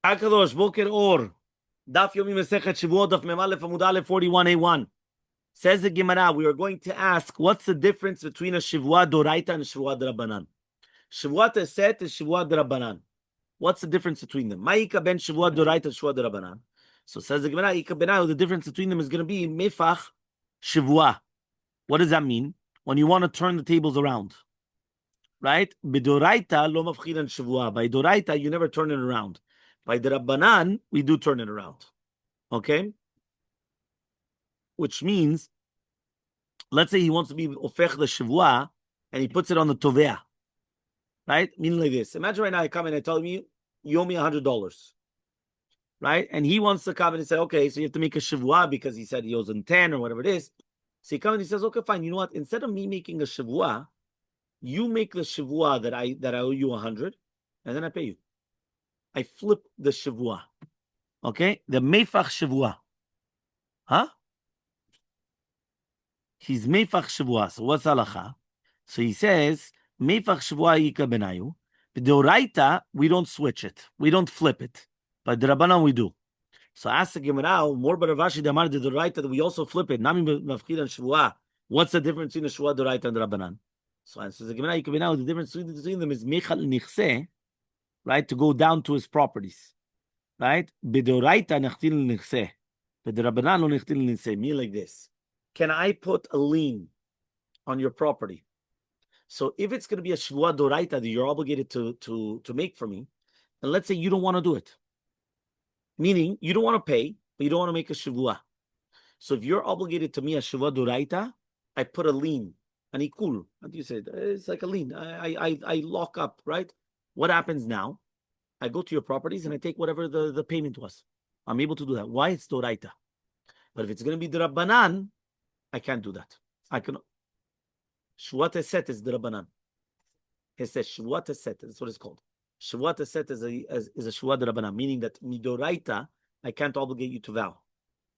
Akadosh, Boker Or. Daf Yomi Masechet Shevuos, Daf Memalef Amud Aleph 41a1. Says the Gemara, we are going to ask, what's the difference between a Shevuah Doraita and a Shevuah Drabanan? Shevuah Teset is Shevuah Drabanan. What's the difference between them? Ma'ika ben Shevuah Doraita and Shevuah Drabanan. So says the Gemara, Ika benayu, the difference between them is going to be Mefach Shevuah. What does that mean? When you want to turn the tables around. Right? Bidoraita lo mafchidan Shevuah. By Doraita, you never turn it around. By the Rabbanan, we do turn it around. Okay? Which means, let's say he wants to be ofech the Shevuah, and he puts it on the Tovea. Right? Meaning like this. Imagine right now I come and I tell you, you owe me $100. Right? And he wants to come and say, okay, so you have to make a Shevuah because he said he owes him 10 or whatever it is. So he comes and he says, okay, fine. You know what? Instead of me making a Shevuah, you make the Shevuah that I owe you 100, and then I pay you. I flip the Shevuah. Okay? The Mefach Shevuah. Huh? He's Mefach Shevuah. So what's halacha? So he says, Mefach Shevuah Yika Benayu. But the Oraita, we don't switch it. We don't flip it. But the Rabbanan, we do. So ask the Gemara, more but Ravashi Damar the Oraita that we also flip it. Nami Mafchid and Shevuah. What's the difference between the Shevuah, the Oraita, and the Rabbanan? So answers the Gemara, Yika Benayu, the difference between them is Mechal Nichse, right, to go down to his properties, right? Bedoraita nechtil nichse, bederabanan lo nechtil nichse. Me like this. Can I put a lien on your property? So if it's going to be a Shevuah Doraita that you're obligated to make for me, and let's say you don't want to do it, meaning you don't want to pay, but you don't want to make a Shevuah. So if you're obligated to me a Shevuah Doraita, I put a lien, an ikul. How do you say it? It's like a lien. I lock up, right? What happens now? I go to your properties and I take whatever the payment was. I'm able to do that. Why? It's Doraita. But if it's going to be the Rabbanan, I can't do that. I can. Shevuah Teset is the Rabbanan. He says Shevuah Teset. That's what it's called. Shevuah Teset is a Shevuah de Rabbanan, meaning that Midoraita, I can't obligate you to vow.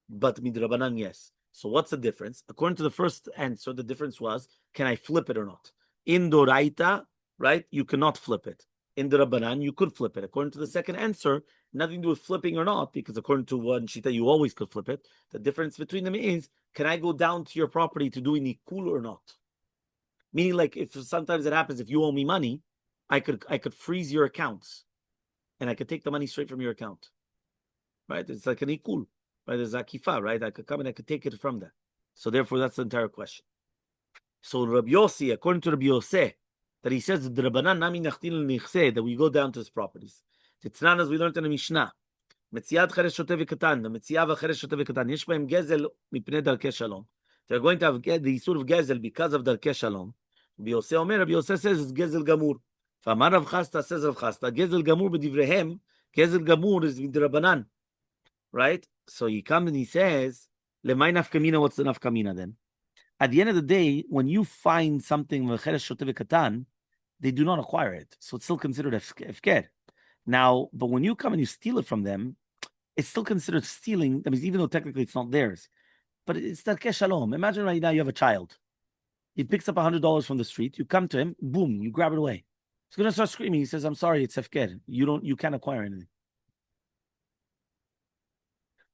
But Midrabanan, yes. So what's the difference? According to the first answer, the difference was, can I flip it or not? In Doraita, right, you cannot flip it. In the Rabbanan, you could flip it. According to the second answer, nothing to do with flipping or not, because according to one Shita, you always could flip it. The difference between them is, can I go down to your property to do an ikul or not? Meaning, like, if sometimes it happens, if you owe me money, I could freeze your accounts, and I could take the money straight from your account. Right? It's like an ikul. Right? There's akifa, right? I could come and I could take it from there. So therefore, that's the entire question. So Rabbi Yossi, according to Rabbi Yossi, that he says that we go down to his properties. Titznan, as we learned in the Mishnah, Metziad cheres shotev v'katan, the Metziad cheres shotev v'katan, yesh b'hem gezel mipnei darkei shalom. They're going to have the Yisur of gezel because of darkei shalom. Rabbi Yossi says it's gezel gamur. Fa'amar Rav Chasta says Rav Chasta, gezel gamur b'divrehem, gezel gamur is v'drabanan. Right? So he comes and he says, Lemay nafkamina, what's the nafkamina then? At the end of the day, when you find something, they do not acquire it. So it's still considered efker. Now, but when you come and you steal it from them, it's still considered stealing. That means even though technically it's not theirs. But it's darkei shalom. Imagine right now you have a child. He picks up $100 from the street. You come to him, boom, you grab it away. He's going to start screaming. He says, I'm sorry, it's efker. You can't acquire anything.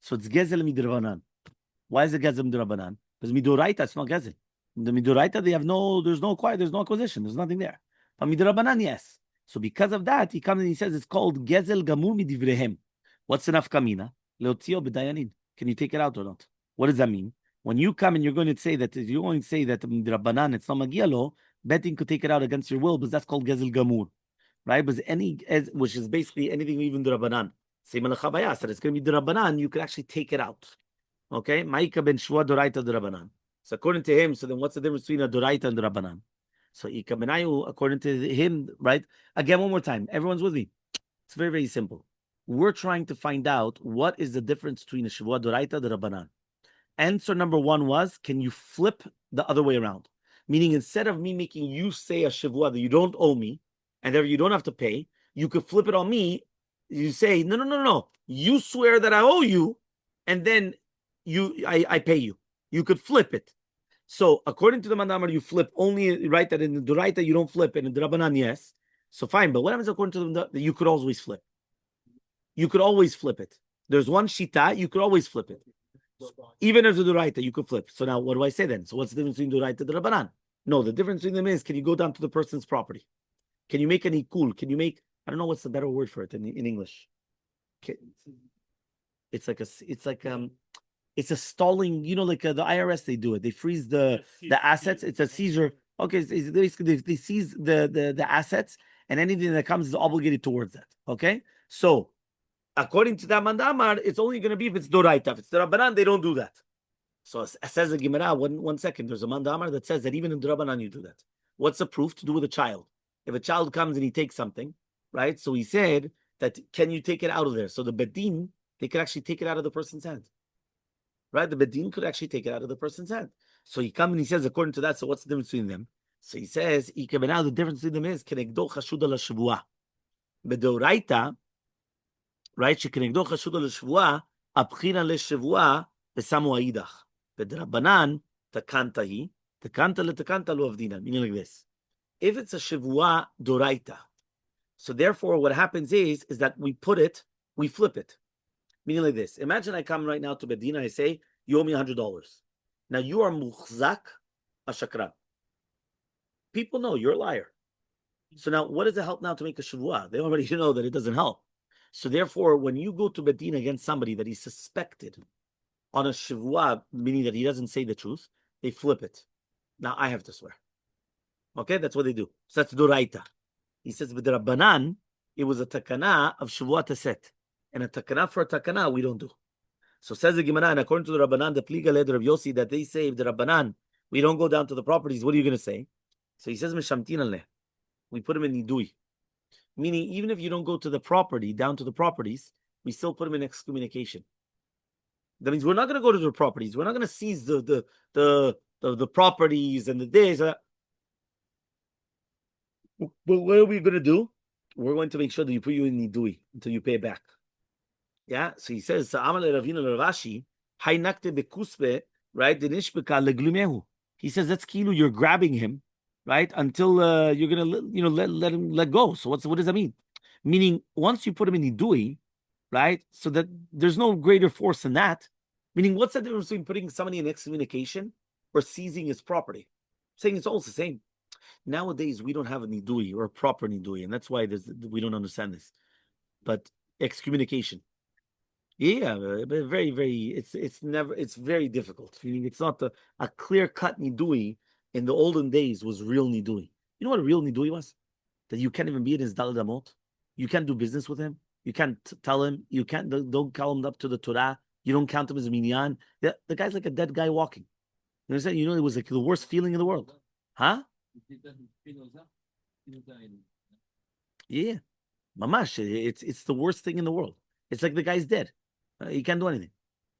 So it's gezel midrabanan. Why is it gezel midrabanan? Because midoraita, it's not gezel. The midoraita, there's no acquisition, there's nothing there. But midrabanan, yes. So because of that, he comes and he says it's called gezel gamur midivrehem. What's enough kamina? Leotzio b'dayanin. Can you take it out or not? What does that mean? When you come and you're going to say that midrabanan, it's not magialo, betting could take it out against your will, but that's called gezel gamur, right? But which is basically anything even drabanan. Same alachavaya, that it's going to be the Rabbanan, you could actually take it out. Okay? Ma'ika ben Shevuah Doraita the Rabbanan. So according to him, so then what's the difference between a Doraita and the Rabbanan? So Ika benayu, according to him, right? Again, one more time. Everyone's with me. It's very, very simple. We're trying to find out what is the difference between a Shevuah Doraita and the Rabbanan. Answer number one was, can you flip the other way around? Meaning instead of me making you say a Shevuah that you don't owe me, and therefore you don't have to pay, you could flip it on me. You say, no. You swear that I owe you, and then I pay you. You could flip it. So according to the Mandamar, you flip only, right? That in the Doraita you don't flip, and in the Rabbanan, yes. So fine, but what happens according to them that you could always flip? you could always flip it. There's one shita, you could always flip it. Even if it's the right that you could flip. So now what do I say then? So what's the difference between the right and the Rabbanan? No, the difference between them is, can you go down to the person's property? Can you make an ikul? Can you make, I don't know what's the better word for it in English. It's like it's a stalling, like the IRS, they do it. They freeze the assets. It's a seizure. Okay, it's basically they seize the assets, and anything that comes is obligated towards that. Okay, so according to that mandamar, it's only going to be if it's doraita. If it's the Rabbanan, they don't do that. So it says the Gemara, one second, there's a mandamar that says that even in the Rabbanan you do that. What's the proof? To do with a child. If a child comes and he takes something, right? So he said that, can you take it out of there? So the bedin, they could actually take it out of the person's hand. Right? The bedin could actually take it out of the person's hand. So he comes and he says, according to that, so what's the difference between them? So he says, the difference between them is, kenegdo chashuda l'shvua. Bedoraita, right? Shekenegdo chashuda l'shvua, abchina l'shvua, besamu ha'idach. Bedrabanan, takanta hi, takanta letakanta lo avdina. Meaning like this. If it's a shivua doraita, so therefore what happens is that we flip it. Meaning like this. Imagine I come right now to Bedina, I say, you owe me $100. Now you are muhzak a shakran. People know you're a liar. So now what does it help now to make a shivua? They already know that it doesn't help. So therefore, when you go to Bedina against somebody that he's suspected on a shivua, meaning that he doesn't say the truth, they flip it. Now I have to swear. Okay, that's what they do. So that's doraita. He says, with the Rabbanan, it was a takana of Shavuot Aset. And a takana for a takana, we don't do. So says the Gemara, and according to the Rabbanan, the Pliga led of Yossi, that they say, if the Rabbanan, we don't go down to the properties, what are you going to say? So he says, Meshamtinaleh. We put him in Nidui. Meaning, even if you don't go to the property, down to the properties, we still put him in excommunication. That means we're not going to go to the properties. We're not going to seize the properties and the days. But what are we going to do? We're going to make sure that you put you in Nidui until you pay back. Yeah? So he says, Elmaleh Ravina Ravashi, Hainakte bekuspe, right? Denishbeka leglumehu. He says that's kilu, you're grabbing him, right? Until you're going to let him let go. So what does that mean? Meaning, once you put him in Nidui, right? So that there's no greater force than that. Meaning, what's the difference between putting somebody in excommunication or seizing his property? I'm saying it's almost the same. Nowadays, we don't have a nidui or a proper nidui, and that's why we don't understand this. But excommunication, yeah, very, very. It's very difficult. Meaning, it's not a clear cut nidui. In the olden days, was real nidui. You know what a real nidui was? That you can't even be in his daladamot. You can't do business with him. You can't tell him. You can't. Don't call him up to the Torah. You don't count him as a minyan. The guy's like a dead guy walking. You understand? It was like the worst feeling in the world, huh? Yeah, mamash. It's the worst thing in the world. It's like the guy's dead. He can't do anything.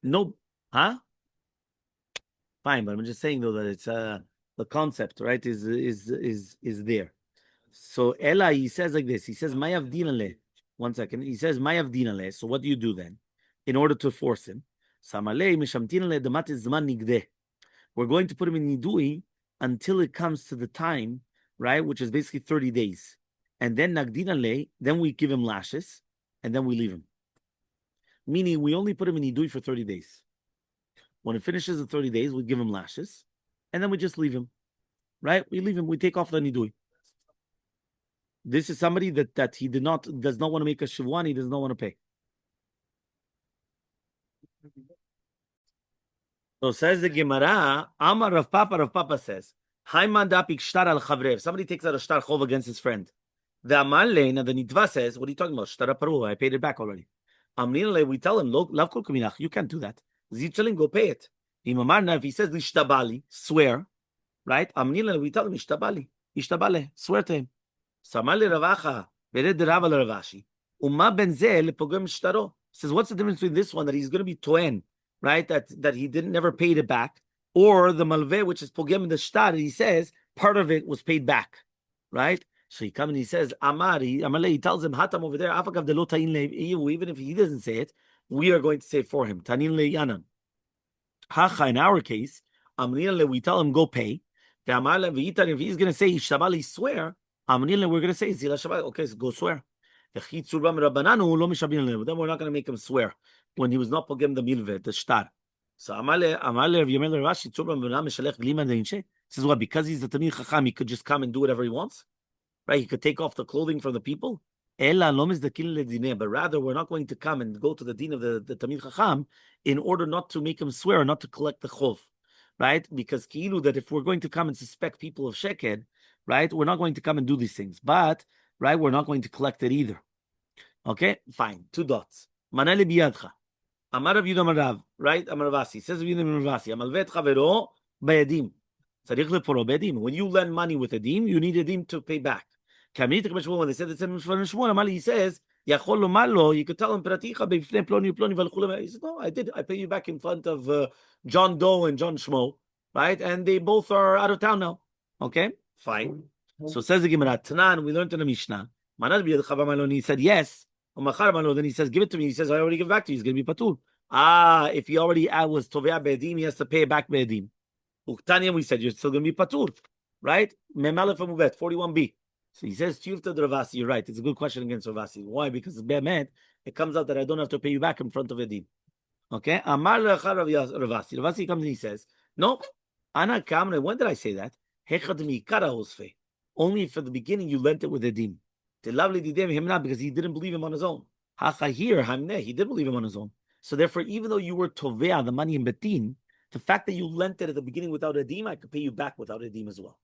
No, huh? Fine, but I'm just saying though that it's the concept, right? Is there. So Ella, he says like this. He says Mayav dinale. 1 second. He says Mayav dinale. So what do you do then, in order to force him? Samalei mishamtinale demat zman nigdeh. We're going to put him in nidui until it comes to the time, right, which is basically 30 days. And then nagdinale, then we give him lashes, and then we leave him. Meaning, we only put him in nidui for 30 days. When it finishes the 30 days, we give him lashes, and then we just leave him, right? We leave him, we take off the nidui. This is somebody that he does not want to make a shivwan, he does not want to pay. So says the Gemara, Amar Rav Papa says, if somebody takes out a shtar chov against his friend, the Elmaleh, and the Nitva says, what are you talking about? Shtar paru, I paid it back already. We tell him, Lav kol kaminach, you can't do that. Zitchalim, go pay it. If he says, Lishtabali, swear, right? We tell him, Ishtabale, swear to him. Samali Ravacha, Vered Rava Ravashi, Uma Benzel, Pogem Shtaro. Says, what's the difference between this one that he's going to be toen, right? That he never paid it back, or the malveh, which is pogem in the shtar, he says part of it was paid back, right? So he comes and he says, Amaleh, he tells him, Hatam over there, Afakav de lo ta'in le'iyu, even if he doesn't say it, we are going to say it for him. Tanin le'yanan. Hacha, in our case, we tell him, go pay. If he's going to say, Ishtabali, swear, we're going to say, Zila Shabbat, okay, so go swear. The chitzur rabbananu lo mishabin lehu. Then we're not going to make him swear when he was not pogem the milveh, the shtar. So Amale Rav Yemel Rashi tzur rabbanan mishalech glima deinshe. Says what? Because he's the Tamil Chacham, he could just come and do whatever he wants, right? He could take off the clothing from the people. Ela lo mizdakin ledineh. But rather, we're not going to come and go to the din of the Tamil Chacham in order not to make him swear, not to collect the chov, right? Because ki'ilu that if we're going to come and suspect people of sheked, right, we're not going to come and do these things. But right, we're not going to collect it either. Okay, fine. 2 dots. Manali biyadcha. Amar Rav Yudah Rav, right? Amar Ravasi. Says Rav Yudah Ravasi. Amalvet chavero bayadim. Tzarich leporo bayadim. When you lend money with a dim, you need a dim to pay back. When they said it's in Shmuel, Amali, he says, Yachol lomar lo, you could tell him, Praticha beifnei ploni ploni v'alchule. He said, no, I did. I pay you back in front of John Doe and John Shmo, right? And they both are out of town now. Okay, fine. So says the Gemara, Tanan, we learned in the Mishnah. Manad biyad chava maloni. He said yes. Then he says, give it to me. He says, I already give it back to you. He's going to be patur. If he already was tovea be'edim, he has to pay it back be'edim. Uktanya, we said, you're still going to be patur, right? Memalef amuvet, 41b. So he says, Tiyufta Ravasi, you're right. It's a good question against Ravasi. Why? Because it comes out that I don't have to pay you back in front of edim. Okay? Amar Ravasi. Ravasi comes and he says, no, Ana Kamre, when did I say that? Only for the beginning you lent it with edim. The lovely didim him not because he didn't believe him on his own. Here, he did believe him on his own. So therefore, even though you were tovea the money in betin, the fact that you lent it at the beginning without edim, I could pay you back without edim as well.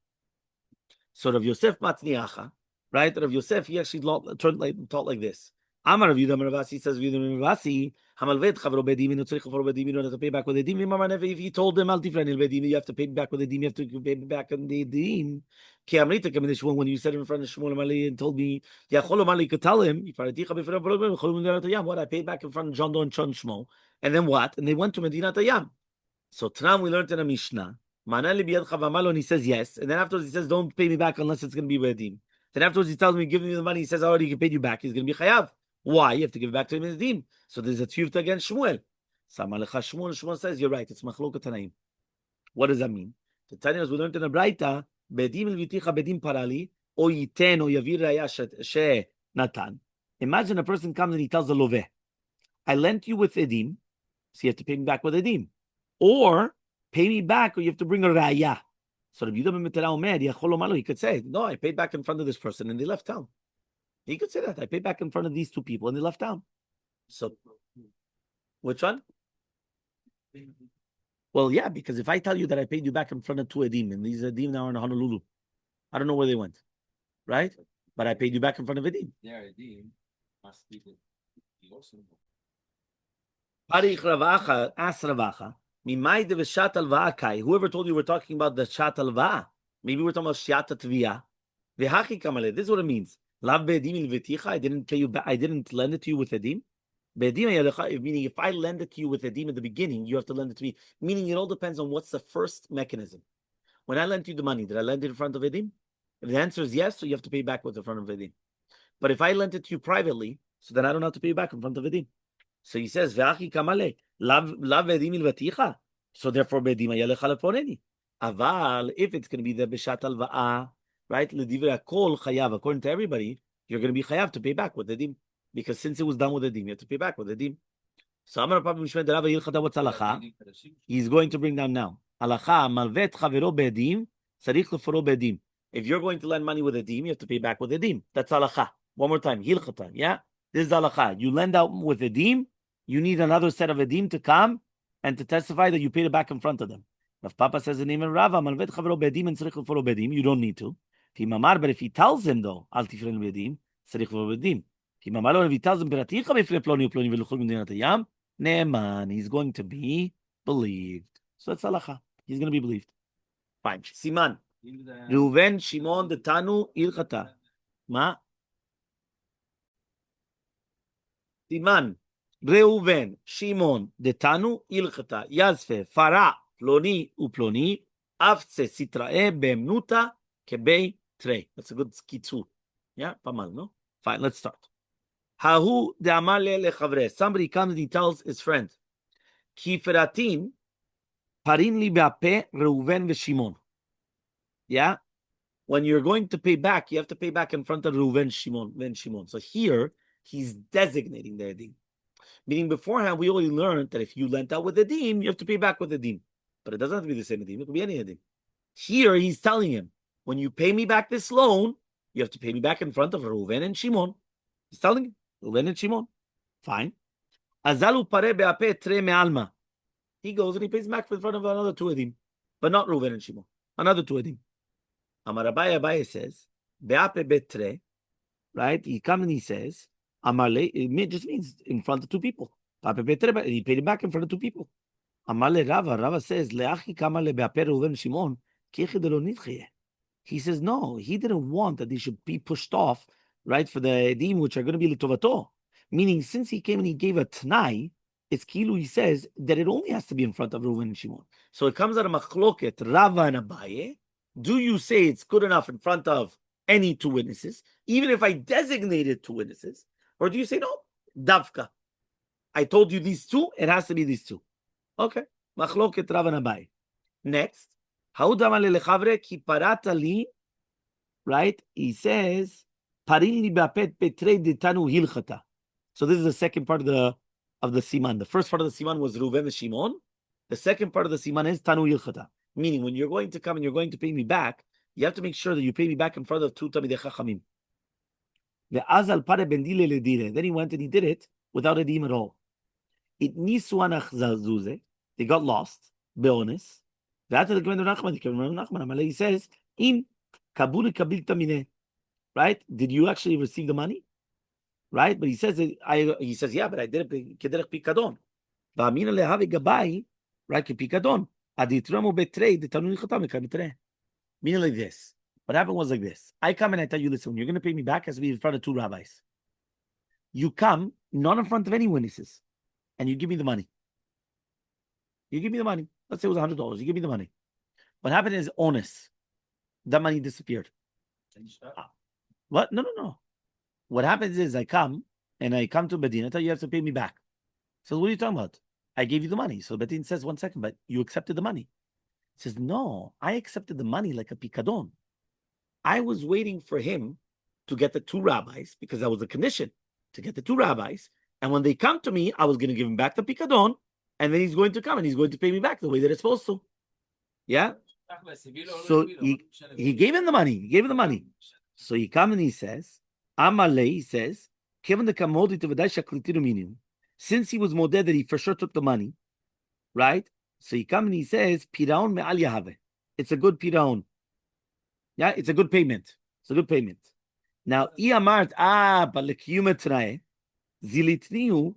So Rav Yosef Matniacha, right? Rav Yosef, he actually taught like this. Amar Rav Yudah Ravasi says, Ravasi, Hamalvet Chavro Bedim, no tzarich for Bedim, you don't have to pay back with edim. If he told them, Altifran el Bedim, you have to pay back with edim, you have to pay back on the edim. Ki Amrita came in the Shmuel when you said it in front of Shmuel Elmaleh and told me, Yachol Elmaleh could tell him, what I paid back in front of John Doe and John Shmo, and then what? And they went to Medina Tayam. So Tanam we learned in a Mishnah. And he says yes. And then afterwards he says, don't pay me back unless it's going to be redeemed. Then afterwards he tells me, give me the money. He says, I already paid you back. He's going to be chayav. Why? You have to give it back to him in the deen. So there's a tiyufta against Shmuel. Shmuel says, you're right. It's machloket tanaim. What does that mean? The Tanya we learned in a Braita, bedim v'ticha bedim parali, o yiten o yavir raya she natan. Imagine a person comes and he tells the loveh, I lent you with edim, so you have to pay me back with edim. Or pay me back, or you have to bring a raya. So Rabbi Yudah he could say, no, I paid back in front of this person and they left town. He could say that. I paid back in front of these 2 people and they left town. So, which one? Well, yeah, because if I tell you that I paid you back in front of 2 edim, and these edim now are in Honolulu, I don't know where they went, right? But I paid you back in front of edim. Yeah, edim must be the also. Ask Ravacha. Whoever told you we're talking about the shat alva, maybe we're talking about shiata tvia. This is what it means. I didn't pay you back. I didn't lend it to you with edim. Meaning, if I lend it to you with edim at the beginning, you have to lend it to me. Meaning, it all depends on what's the first mechanism. When I lent you the money, did I lend it in front of edim? If the answer is yes, so you have to pay back with the front of edim. But if I lent it to you privately, so then I don't have to pay you back in front of edim. So he says, "Ve'achi kamale lav edim ilvaticha." So therefore, bedim ayalecha leponeni. Aval, if it's going to be the beshat alva'a, right? Ledivra kol chayav. According to everybody, you're going to be chayav to pay back with edim, because since it was done with edim, you have to pay back with edim. So Amar Papa Mishmei Derav Yilchata what's halacha? He's going to bring down now halacha malvet chavero bedim tzarich leforo bedim. If you're going to lend money with edim, you have to pay back with edim. That's halacha. One more time, hilchata. Yeah, this is halacha. You lend out with edim. You need another set of edim to come and to testify that you paid it back in front of them. If Papa says the name of Rava, malvet chavero bedim and tzarich leforo bedim, you don't need to. But if he tells him though, al tifren bedim tzarich leforo bedim. If he tells him peraticha befnei ploni uploni veluchol medinat hayam, ne'eman, he's going to be believed. So that's halacha. He's going to be believed. Fine. Siman. Reuven, Shimon, Detanu, Ilchata. Ma? Siman. Reuven, Shimon, Detanu, Ilchata. Yazfe, Farah, Ploni, Uploni. Afse, Sitrae, Be'emnuta, Kebei, Trei. That's a good skitzu. Yeah? Pamal, no? Fine, let's start. Hahu de Elmaleh lechavre. Somebody comes and he tells his friend, Kiferatin parin li be'ape Reuven v'Shimon. Yeah, when you're going to pay back, you have to pay back in front of Reuven, Shimon, Ben Shimon. So here, he's designating the edim. Meaning beforehand, we already learned that if you lent out with edim, you have to pay back with edim. But it doesn't have to be the same edim. It could be any edim. Here, he's telling him, when you pay me back this loan, you have to pay me back in front of Reuven and Shimon. He's telling him, Reuven and Shimon. Fine. Azalu pare be'apeh tre me'alma. He goes and he pays back in front of another two edim. But not Reuven and Shimon. Another two edim. Amar Abaye says, be'apeh betre, right? He comes and he says, Amarle, it just means in front of two people. And he paid it back in front of two people. Amarle Rava says, Le'achi kamale be'apeh Reuven and Shimon, kichi de lo nidcheye. He says, no, he didn't want that they should be pushed off, right, for the edim, which are going to be litovato. Meaning, since he came and he gave a t'nai, it's kilu, he says, that it only has to be in front of Reuven and Shimon. So it comes out of machloket, Rava and Abaye. Do you say it's good enough in front of any two witnesses, even if I designated two witnesses? Or do you say, no, davka? I told you these two, it has to be these two. Okay. Machloket, Rava and Abaye. Next. Right? He says, so this is the second part of the siman. The first part of the siman was Reuven and Shimon. The second part of the siman is Tanu Hilchata. Meaning, when you're going to come and you're going to pay me back, you have to make sure that you pay me back in front of two Talmidei Chachamim. Then he went and he did it without a edim at all. They got lost. Be'ones. He says, right? Did you actually receive the money? Right? But he says, yeah, but I did it kederech pikadon. Right? Pikadon. Meaning like this. What happened was like this. I come and I tell you, listen, when you're going to pay me back, it has to be in front of two rabbis. You come, not in front of any witnesses, and you give me the money. You give me the money. Let's say it was $100. You give me the money. What happened is honest. That money disappeared. What? No. What happens is I come to Bedin. I tell you have to pay me back. So what are you talking about? I gave you the money. So Bedin says, 1 second, but you accepted the money. He says, no, I accepted the money like a pikadon. I was waiting for him to get the two rabbis because that was the condition, to get the two rabbis. And when they come to me, I was going to give him back the pikadon. And then he's going to come and he's going to pay me back the way that it's supposed to. Yeah? So he gave him the money. He gave him the money. So he comes and he says, Elmaleh, he says, since he was modeh that he for sure took the money, right? So he comes and he says, Piraon me'al yahave. It's a good piraon. Yeah, it's a good payment. It's a good payment. Now, Iamart, but lekiyumet zilitniu,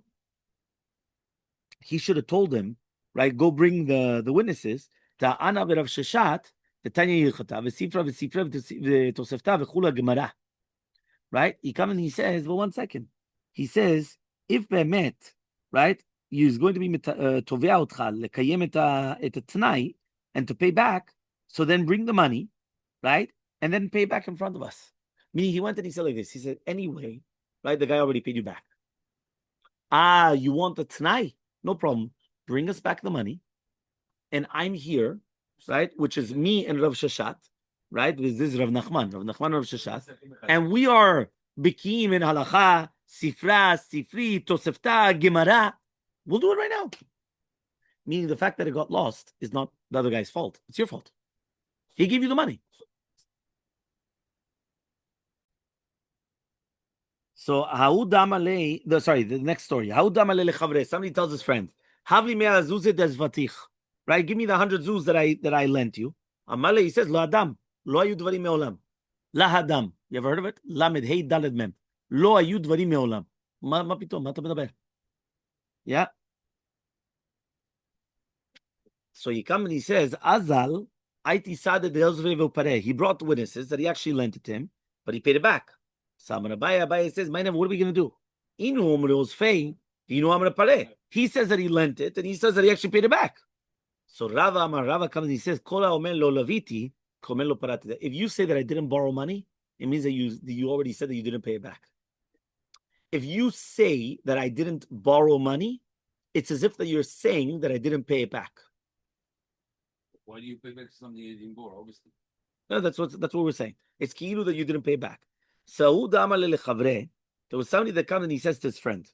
he should have told him, right? Go bring the witnesses. Ta'ana v'Rav Sheshat, the Tanya Yilchata, v'Sifra v'Tosefta v'Chula Gemara. Right? He comes and he says, well, 1 second. He says, if be'emet, right, he's going to be tovea otcha lekayem et t'nai and to pay back. So then bring the money, right, and then pay back in front of us. Meaning he went and he said like this. He said, anyway, right, the guy already paid you back. You want the t'nai? No problem. Bring us back the money, and I'm here, right, which is me and Rav Sheshat, right? This is Rav Nachman, Rav Sheshat, and we are Bikim in Halacha, Sifra, Sifri, Tosefta, Gemara. We'll do it right now. Meaning the fact that it got lost is not the other guy's fault. It's your fault. He gave you the money. So, the next story. Somebody tells his friend, right? Give me the 100 zuz that I lent you. Elmaleh, he says, Lo Adam, Lo Ayu Dvarim Me'olam. La Hadam. You ever heard of it? Lamed Hey Daled Mem. Lo Ayu Dvarim Me'olam. Ma pitom, ma ta medaber. Yeah. So he comes and he says, Azal, Aiti Sadeh De'ozre Ve'upare. He brought witnesses that he actually lent it to him, but he paid it back. So Abaye says, what are we going to do? Inu Omreos Fei, Inu Amre Pare. He says that he lent it, and he says that he actually paid it back. So Rava comes and he says, Kola Omer Lo Laviti, Komer Lo Parati. If you say that I didn't borrow money, it means that you already said that you didn't pay it back. If you say that I didn't borrow money, it's as if that you're saying that I didn't pay it back. Why do you pay back something you didn't borrow? Obviously. No, that's what we're saying. It's ki'ilu that you didn't pay back. So there was somebody that comes and he says to his friend,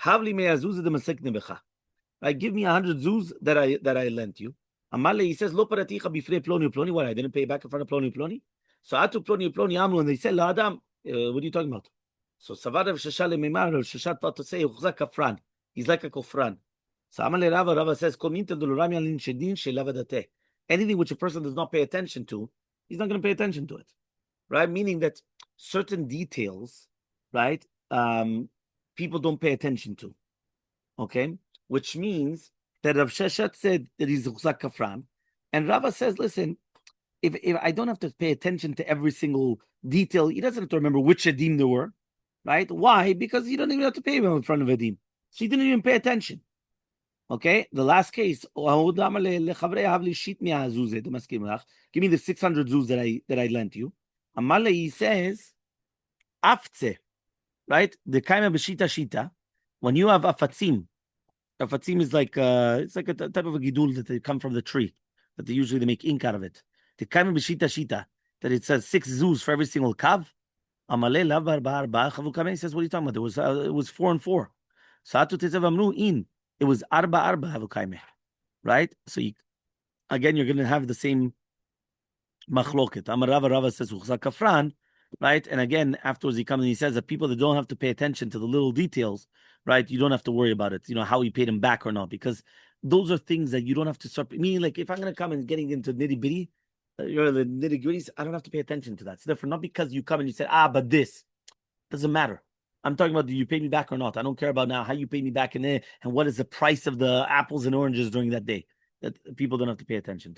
"Havli me'azuz de masekne becha." Right, give me 100 zuz that I lent you. Elmaleh, he says, "Lo paraticha bifnei ploni uploni." What? I didn't pay back in front of ploni uploni. So I took ploni uploni amru, and they said, "La adam." What are you talking about? So Savad of Shashal Memar, Shashat thought to say, "Uchzak kafran." He's like a kofran. So Elmaleh Rava says, "Kol minta dolorami alin shedin shelavadate." Anything which a person does not pay attention to, he's not going to pay attention to it, right? Meaning that certain details, right, people don't pay attention to, okay? Which means that Rav Sheshet said that he's Uchzak Kafran, and Rava says, listen, if I don't have to pay attention to every single detail, he doesn't have to remember which Edim there were, right? Why? Because you don't even have to pay him in front of Edim. So he didn't even pay attention. Okay, the last case. Give me the 600 zuz that I lent you. Elmaleh, he says, afze, right? The kaima b'shita shita. When you have afatzim is like it's like a type of a gidul that they come from the tree, that they usually make ink out of it. The kaima b'shita shita, that it says 6 zuz for every single kav. Elmaleh lav arba arba. He says, what are you talking about? It was 4 and 4. Satu tezav amru in. It was arba arba havukaimeh, right? So again, you're going to have the same machloket. Amar Rava says uchzak kafran, right? And again, afterwards he comes and he says that people that don't have to pay attention to the little details, right? You don't have to worry about it. You know how he paid him back or not, because those are things that you don't have to start. Meaning, like if I'm going to come and getting into nitty bitty, you're the nitty gritties, I don't have to pay attention to that. It's different. Not because you come and you say, but this doesn't matter. I'm talking about, do you pay me back or not? I don't care about now how you pay me back in there and what is the price of the apples and oranges during that day. That people don't have to pay attention to.